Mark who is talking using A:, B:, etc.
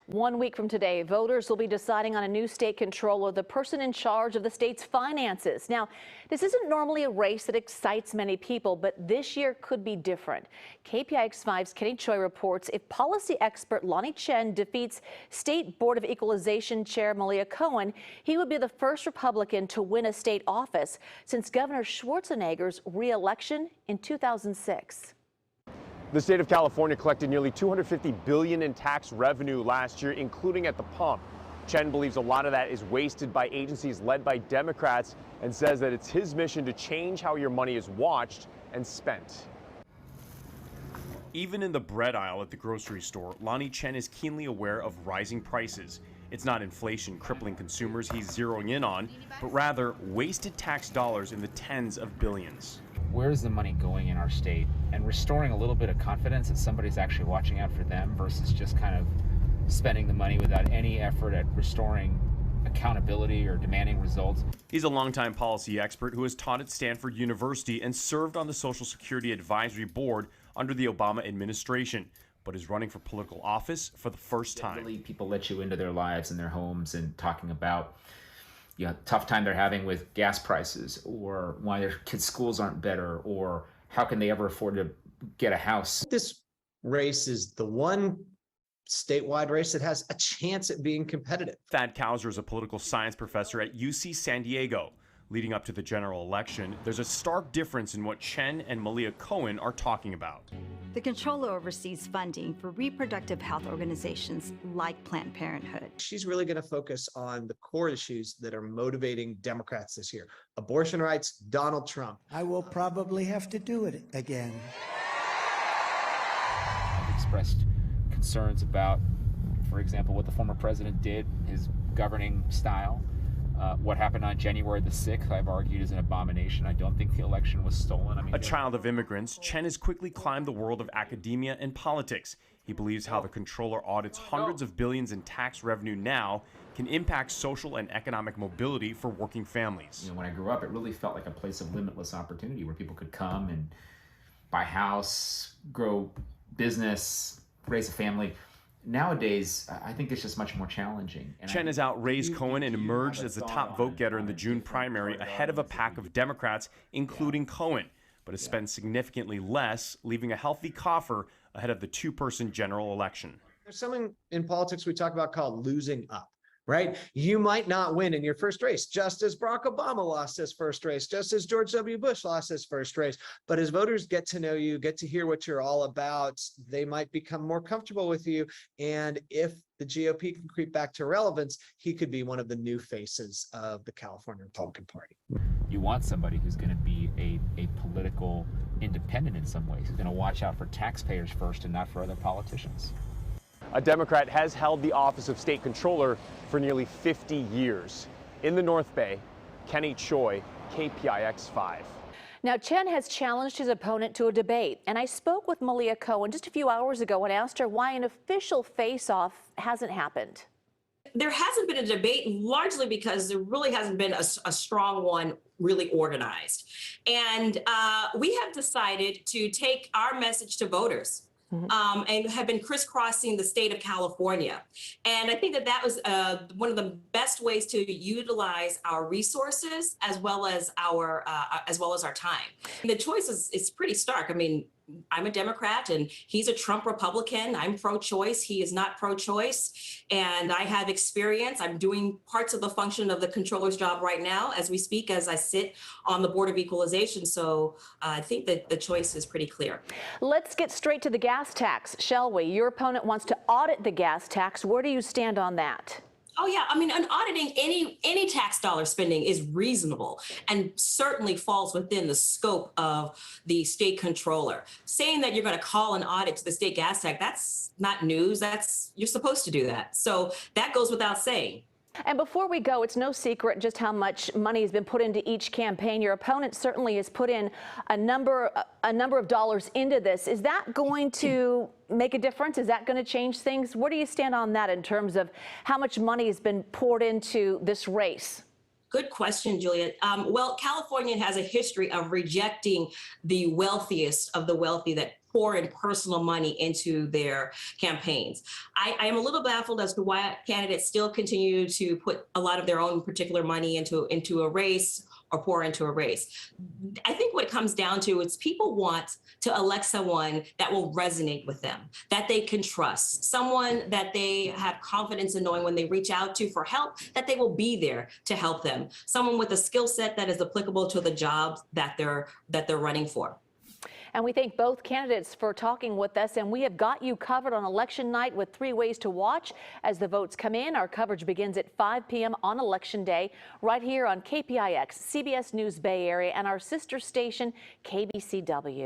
A: 1 week from today, voters will be deciding on a new state controller, the person in charge of the state's finances. Now, this isn't normally a race that excites many people, but this year could be different. KPIX 5's Choi reports if policy expert Lanhee Chen defeats State Board of Equalization Chair Malia Cohen, he would be the first Republican to win a state office since Governor Schwarzenegger's re-election in 2006.
B: The state of California collected nearly $250 billion in tax revenue last year, including at the pump. Chen believes a lot of that is wasted by agencies led by Democrats and says that it's his mission to change how your money is watched and spent. Even in the bread aisle at the grocery store, Lanhee Chen is keenly aware of rising prices. It's not inflation crippling consumers he's zeroing in on, but rather wasted tax dollars in the tens of billions.
C: Where's the money going in our state, and restoring a little bit of confidence that somebody's actually watching out for them versus just kind of spending the money without any effort at restoring accountability or demanding results.
B: He's a longtime policy expert who has taught at Stanford University and served on the Social Security Advisory Board under the Obama administration, but is running for political office for the first time.
C: Really, people let you into their lives and their homes and talking about tough time they're having with gas prices, or why their kids' schools aren't better, or how can they ever afford to get a house.
D: This race is the one statewide race that has a chance at being competitive.
B: Thad Kauser is a political science professor at UC San Diego. Leading up to the general election, there's a stark difference in what Chen and Malia Cohen are talking about.
E: The controller oversees funding for reproductive health organizations like Planned Parenthood.
D: She's really going to focus on the core issues that are motivating Democrats this year. Abortion rights, Donald Trump.
F: I will probably have to do it again.
C: I've expressed concerns about, for example, what the former president did, his governing style. What happened on January the 6th, I've argued, is an abomination. I don't think the election was stolen.
B: A child of immigrants, Chen has quickly climbed the world of academia and politics. He believes how the controller audits hundreds of billions in tax revenue now can impact social and economic mobility for working families.
C: When I grew up, it really felt like a place of limitless opportunity where people could come and buy a house, grow business, raise a family. Nowadays, I think it's just much more challenging.
B: Chen has outraised Cohen and emerged as the top vote getter in the June primary ahead of a pack of Democrats, including Cohen, but has spent significantly less, leaving a healthy coffer ahead of the two-person general election.
D: There's something in politics we talk about called losing up. Right? You might not win in your first race, just as Barack Obama lost his first race, just as George W. Bush lost his first race. But as voters get to know you, get to hear what you're all about, they might become more comfortable with you. And if the GOP can creep back to relevance, he could be one of the new faces of the California Republican Party.
C: You want somebody who's going to be a political independent in some ways, who's going to watch out for taxpayers first and not for other politicians.
B: A Democrat has held the office of state controller for nearly 50 years. In the North Bay, Choi, KPIX 5.
A: Now, Chen has challenged his opponent to a debate, and I spoke with Malia Cohen just a few hours ago and asked her why an official face-off hasn't happened.
G: There hasn't been a debate, largely because there really hasn't been a strong one really organized. And we have decided to take our message to voters. And have been crisscrossing the state of California. And I think that was one of the best ways to utilize our resources as well as our time. And the choice is pretty stark. I mean, I'm a Democrat and he's a Trump Republican. I'm pro-choice. He is not pro-choice. And I have experience. I'm doing parts of the function of the controller's job right now as we speak, as I sit on the Board of Equalization. So I think that the choice is pretty clear.
A: Let's get straight to the gas tax, shall we? Your opponent wants to audit the gas tax. Where do you stand on that?
G: Oh, yeah. I mean, auditing any tax dollar spending is reasonable and certainly falls within the scope of the state controller. Saying that you're going to call an audit to the state gas tax, that's not news. You're supposed to do that. So that goes without saying.
A: And before we go, it's no secret just how much money has been put into each campaign. Your opponent certainly has put in a number of dollars into this. Is that going to make a difference? Is that going to change things? Where do you stand on that in terms of how much money has been poured into this race?
G: Good question, Juliet. Well, California has a history of rejecting the wealthiest of the wealthy that pour in personal money into their campaigns. I am a little baffled as to why candidates still continue to put a lot of their own particular money into a race or pour into a race. I think what it comes down to is people want to elect someone that will resonate with them, that they can trust, someone that they have confidence in knowing when they reach out to for help, that they will be there to help them, someone with a skill set that is applicable to the jobs that they're running for.
A: And we thank both candidates for talking with us, and we have got you covered on election night with 3 ways to watch as the votes come in. Our coverage begins at 5 p.m. on Election Day right here on KPIX, CBS News Bay Area, and our sister station, KBCW.